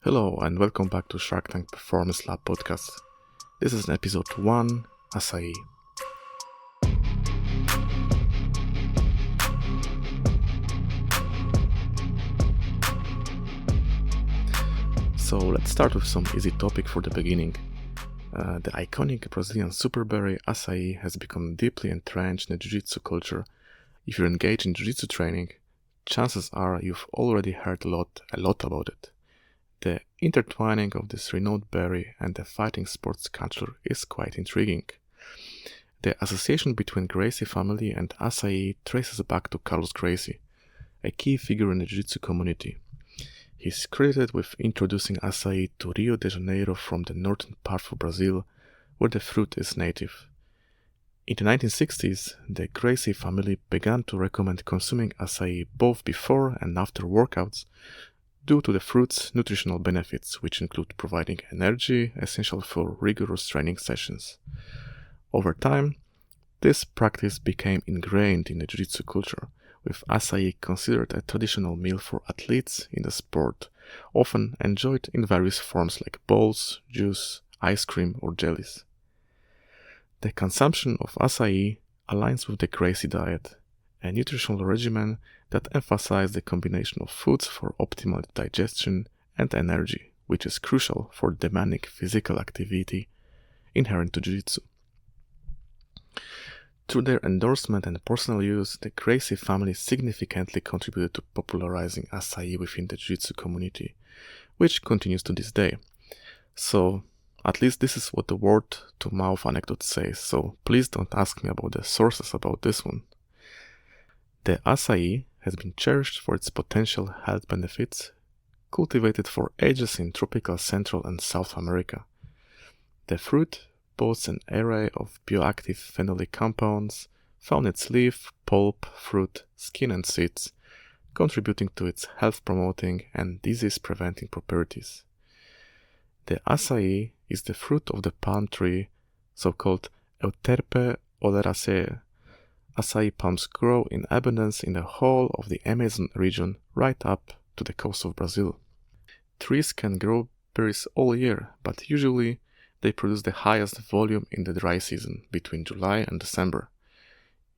Hello and welcome back to Shark Tank Performance Lab podcast. This is episode 1, Açaí. So let's start with some easy topic for the beginning. The iconic Brazilian superberry Açaí has become deeply entrenched in the Jiu-Jitsu culture. If you're engaged in Jiu-Jitsu training, chances are you've already heard a lot about it. The intertwining of this renowned berry and the fighting sports culture is quite intriguing. The association between Gracie family and Açaí traces back to Carlos Gracie, a key figure in the Jiu-Jitsu community. He's credited with introducing Açaí to Rio de Janeiro from the northern part of Brazil, where the fruit is native. In the 1960s, the Gracie family began to recommend consuming Açaí both before and after workouts due to the fruit's nutritional benefits, which include providing energy essential for rigorous training sessions. Over time, this practice became ingrained in the Jiu-Jitsu culture, with Açaí considered a traditional meal for athletes in the sport, often enjoyed in various forms like bowls, juice, ice cream, or jellies. The consumption of Açaí aligns with the Gracie diet, a nutritional regimen that emphasizes the combination of foods for optimal digestion and energy, which is crucial for demanding physical activity inherent to Jiu-Jitsu. Through their endorsement and personal use, the Gracie family significantly contributed to popularizing Açaí within the Jiu-Jitsu community, which continues to this day. So, at least this is what the word-to-mouth anecdote says, so please don't ask me about the sources about this one. The Açaí has been cherished for its potential health benefits, cultivated for ages in tropical Central and South America. The fruit boasts an array of bioactive phenolic compounds found in its leaf, pulp, fruit, skin and seeds, contributing to its health-promoting and disease-preventing properties. The Açaí is the fruit of the palm tree, so-called Euterpe oleraceae. Açaí palms grow in abundance in the whole of the Amazon region right up to the coast of Brazil. Trees can grow berries all year, but usually they produce the highest volume in the dry season, between July and December.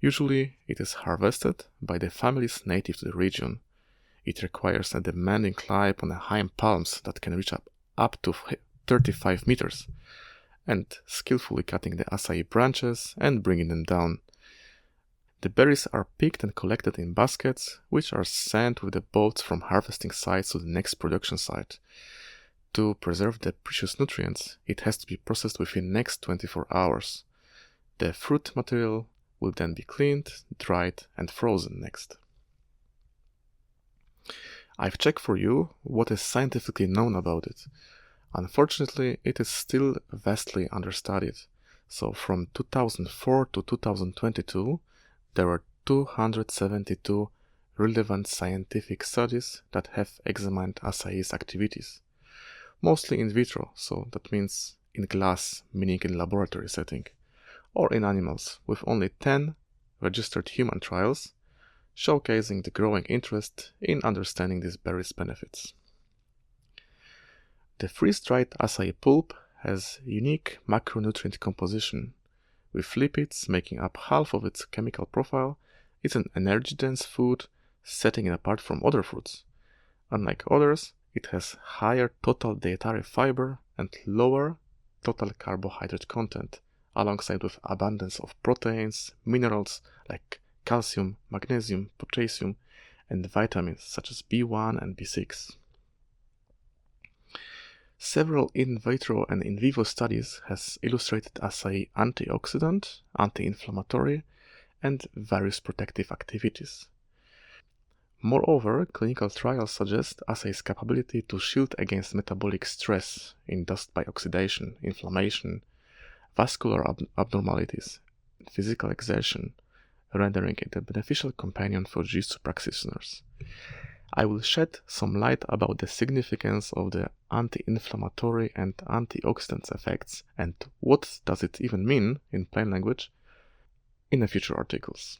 Usually it is harvested by the families native to the region. It requires a demanding climb on the high palms that can reach up to 35 meters, and skillfully cutting the Açaí branches and bringing them down. The berries are picked and collected in baskets, which are sent with the boats from harvesting sites to the next production site. To preserve the precious nutrients, it has to be processed within the next 24 hours. The fruit material will then be cleaned, dried, and frozen next. I've checked for you what is scientifically known about it. Unfortunately, it is still vastly understudied. So from 2004 to 2022, there were 272 relevant scientific studies that have examined Açaí's activities. Mostly in vitro, so that means in glass, meaning in laboratory setting, or in animals, with only 10 registered human trials, showcasing the growing interest in understanding these berries' benefits. The freeze-dried Açaí pulp has unique macronutrient composition. With lipids making up half of its chemical profile, it's an energy-dense food, setting it apart from other fruits. Unlike others, it has higher total dietary fiber and lower total carbohydrate content, alongside with abundance of proteins, minerals like calcium, magnesium, potassium, and vitamins such as B1 and B6. Several in vitro and in vivo studies has illustrated Açaí antioxidant, anti-inflammatory, and various protective activities. Moreover, clinical trials suggest Açaí's capability to shield against metabolic stress induced by oxidation, inflammation, vascular abnormalities, and physical exertion, rendering it a beneficial companion for Jiu-Jitsu practitioners. I will shed some light about the significance of the anti-inflammatory and antioxidant effects and what does it even mean in plain language in the future articles.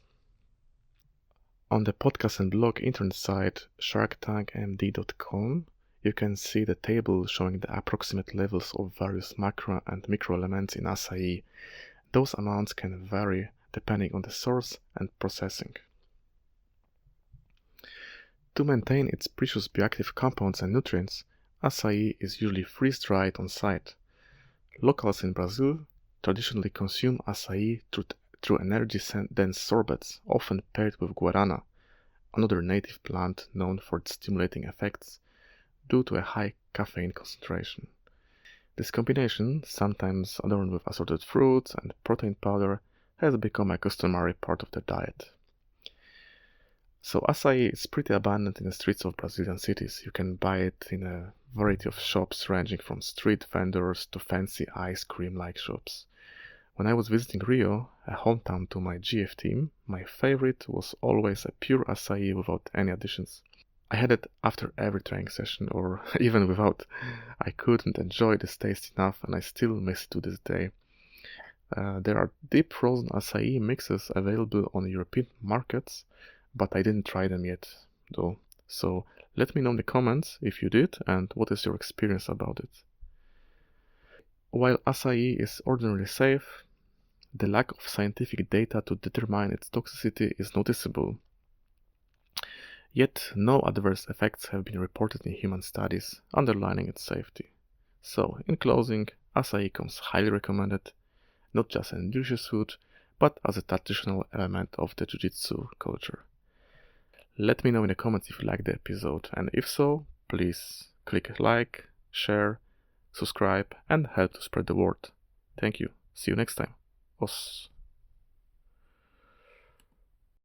On the podcast and blog internet site sharktankmd.com, you can see the table showing the approximate levels of various macro and micro elements in Açaí. Those amounts can vary depending on the source and processing. To maintain its precious bioactive compounds and nutrients, Açaí is usually freeze-dried on site. Locals in Brazil traditionally consume Açaí through energy-dense sorbets, often paired with guarana, another native plant known for its stimulating effects due to a high caffeine concentration. This combination, sometimes adorned with assorted fruits and protein powder, has become a customary part of the diet. So Açaí is pretty abundant in the streets of Brazilian cities. You can buy it in a variety of shops ranging from street vendors to fancy ice cream-like shops. When I was visiting Rio, a hometown to my GF team, my favorite was always a pure Açaí without any additions. I had it after every training session, or even without. I couldn't enjoy this taste enough, and I still miss it to this day. There are deep frozen Açaí mixes available on European markets, but I didn't try them yet, though. So let me know in the comments if you did and what is your experience about it. While Açaí is ordinarily safe, the lack of scientific data to determine its toxicity is noticeable. Yet no adverse effects have been reported in human studies, underlining its safety. So, in closing, Açaí comes highly recommended, not just as a nutritious food, but as a traditional element of the Jiu-Jitsu culture. Let me know in the comments if you liked the episode, and if so, please click like, share, subscribe, and help to spread the word. Thank you. See you next time. Os.